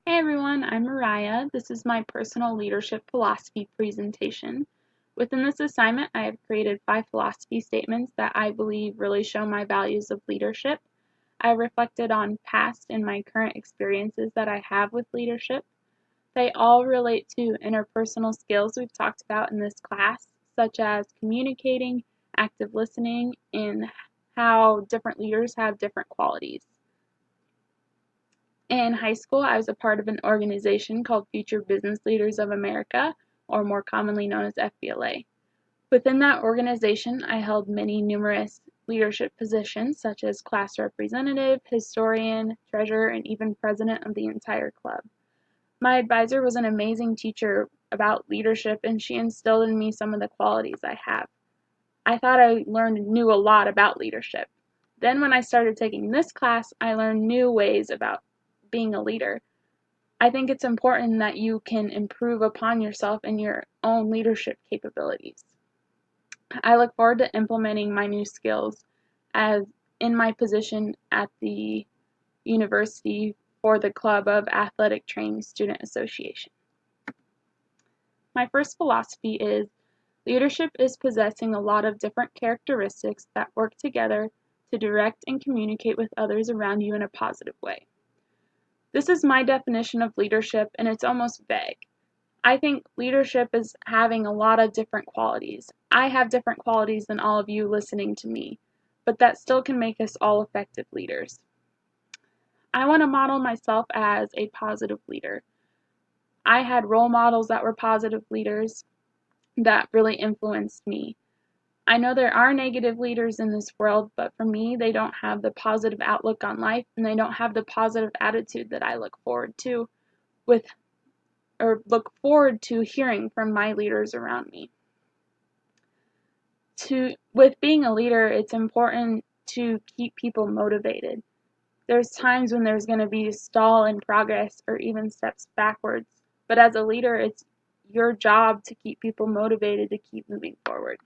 Hey everyone, I'm Mariah. This is my personal leadership philosophy presentation. Within this assignment, I have created 5 philosophy statements that I believe really show my values of leadership. I reflected on past and my current experiences that I have with leadership. They all relate to interpersonal skills we've talked about in this class, such as communicating, active listening, and how different leaders have different qualities. In high school, I was a part of an organization called Future Business Leaders of America, or more commonly known as FBLA. Within that organization, I held many numerous leadership positions such as class representative, historian, treasurer, and even president of the entire club. My advisor was an amazing teacher about leadership, and she instilled in me some of the qualities I have. I thought I knew a lot about leadership. Then when I started taking this class, I learned new ways about being a leader. I think it's important that you can improve upon yourself and your own leadership capabilities. I look forward to implementing my new skills as in my position at the university for the Club of Athletic Training Student Association. My first philosophy is leadership is possessing a lot of different characteristics that work together to direct and communicate with others around you in a positive way. This is my definition of leadership, and it's almost vague. I think leadership is having a lot of different qualities. I have different qualities than all of you listening to me, but that still can make us all effective leaders. I want to model myself as a positive leader. I had role models that were positive leaders that really influenced me. I know there are negative leaders in this world, but for me, they don't have the positive outlook on life and they don't have the positive attitude that I look forward to with look forward to hearing from my leaders around me. With being a leader, it's important to keep people motivated. There's times when there's going to be a stall in progress or even steps backwards, but as a leader, it's your job to keep people motivated to keep moving forward.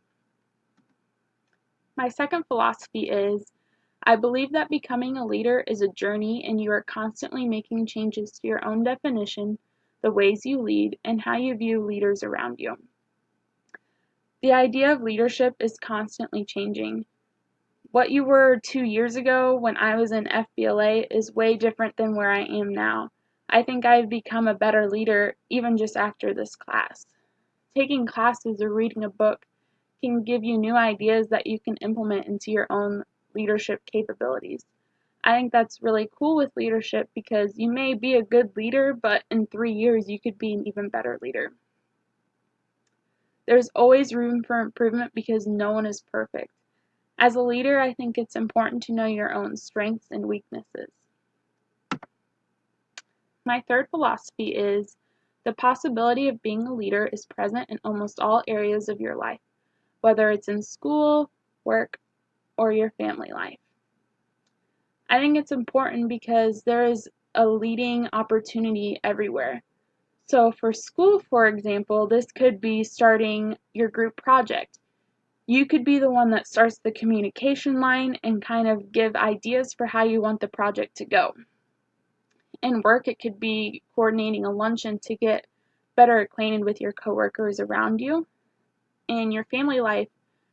My second philosophy is I believe that becoming a leader is a journey and you are constantly making changes to your own definition, the ways you lead, and how you view leaders around you. The idea of leadership is constantly changing. What you were 2 years ago when I was in FBLA is way different than where I am now. I think I've become a better leader even just after this class. Taking classes or reading a book can give you new ideas that you can implement into your own leadership capabilities. I think that's really cool with leadership because you may be a good leader, but in 3 years you could be an even better leader. There's always room for improvement because no one is perfect. As a leader, I think it's important to know your own strengths and weaknesses. My third philosophy is the possibility of being a leader is present in almost all areas of your life, whether it's in school, work, or your family life. I think it's important because there is a leading opportunity everywhere. So for school, for example, this could be starting your group project. You could be the one that starts the communication line and kind of give ideas for how you want the project to go. In work, it could be coordinating a luncheon to get better acquainted with your coworkers around you. In your family life,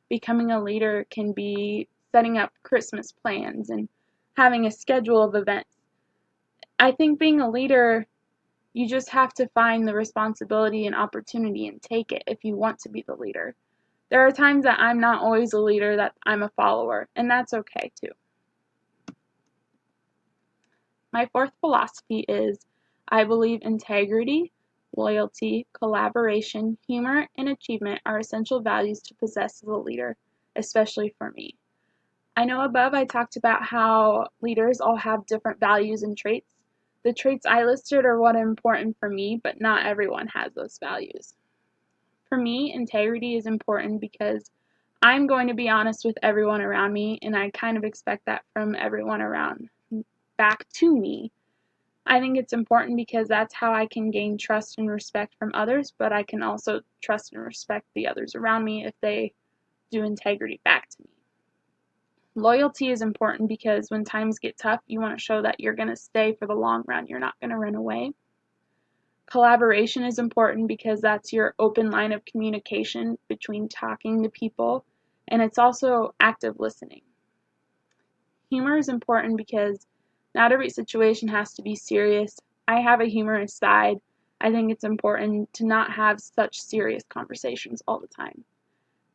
becoming a leader can be setting up Christmas plans and having a schedule of events. I think being a leader, you just have to find the responsibility and opportunity and take it if you want to be the leader. There are times that I'm not always a leader, that I'm a follower, and that's okay too. My fourth philosophy is I believe integrity, loyalty, collaboration, humor, and achievement are essential values to possess as a leader, especially for me. I know above I talked about how leaders all have different values and traits. The traits I listed are what are important for me, but not everyone has those values. For me, integrity is important because I'm going to be honest with everyone around me, and I kind of expect that from everyone around back to me. I think it's important because that's how I can gain trust and respect from others, but I can also trust and respect the others around me if they do integrity back to me. Loyalty is important because when times get tough, you want to show that you're going to stay for the long run. You're not going to run away. Collaboration is important because that's your open line of communication between talking to people, and it's also active listening. Humor is important because not every situation has to be serious. I have a humorous side. I think it's important to not have such serious conversations all the time.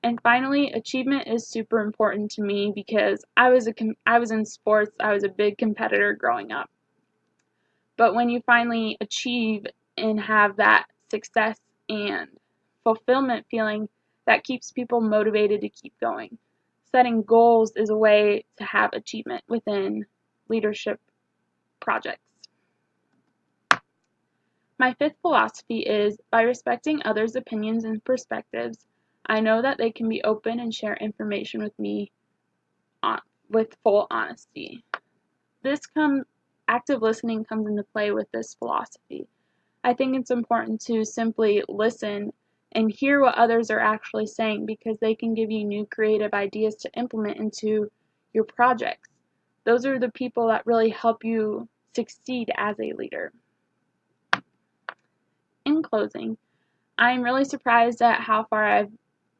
And finally, achievement is super important to me because I was in sports. I was a big competitor growing up. But when you finally achieve and have that success and fulfillment feeling, that keeps people motivated to keep going. Setting goals is a way to have achievement within leadership projects. My fifth philosophy is by respecting others' opinions and perspectives, I know that they can be open and share information with me with full honesty. This active listening comes into play with this philosophy. I think it's important to simply listen and hear what others are actually saying because they can give you new creative ideas to implement into your projects. Those are the people that really help you succeed as a leader. In closing, I'm really surprised at how far I've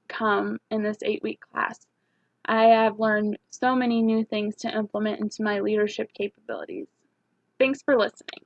come in this 8-week class. I have learned so many new things to implement into my leadership capabilities. Thanks for listening.